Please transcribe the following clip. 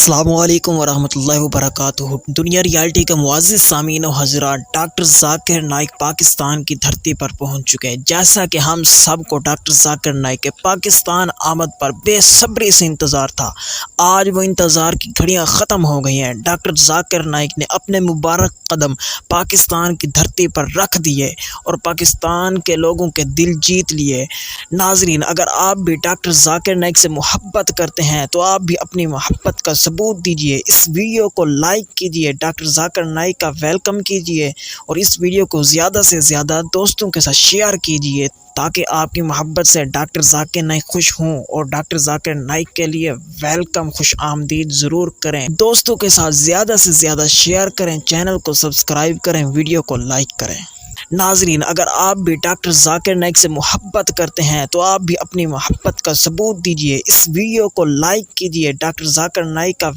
السلام علیکم ورحمۃ اللہ وبرکاتہ۔ دنیا ریالٹی کے معزز سامعین و حضرات، ڈاکٹر ذاکر نائک پاکستان کی دھرتی پر پہنچ چکے ہیں۔ جیسا کہ ہم سب کو ڈاکٹر ذاکر نائک کے پاکستان آمد پر بے صبری سے انتظار تھا، آج وہ انتظار کی گھڑیاں ختم ہو گئی ہیں۔ ڈاکٹر ذاکر نائک نے اپنے مبارک قدم پاکستان کی دھرتی پر رکھ دیے اور پاکستان کے لوگوں کے دل جیت لیے۔ ناظرین، اگر آپ بھی ڈاکٹر ذاکر نائک سے محبت کرتے ہیں تو آپ بھی اپنی محبت کا ثبوت دیجیے۔ اس ویڈیو کو لائک کیجیے، ڈاکٹر ذاکر نائک کا ویلکم کیجیے اور اس ویڈیو کو زیادہ سے زیادہ دوستوں کے ساتھ شیئر کیجیے تاکہ آپ کی محبت سے ڈاکٹر ذاکر نائک خوش ہوں اور ڈاکٹر ذاکر نائک کے لیے ویلکم، خوش آمدید ضرور کریں۔ دوستوں کے ساتھ زیادہ سے زیادہ شیئر کریں، چینل کو سبسکرائب کریں، ویڈیو کو لائک کریں۔ ناظرین، اگر آپ بھی ڈاکٹر ذاکر نائک سے محبت کرتے ہیں تو آپ بھی اپنی محبت کا ثبوت دیجیے۔ اس ویڈیو کو لائک کیجیے، ڈاکٹر ذاکر نائک کا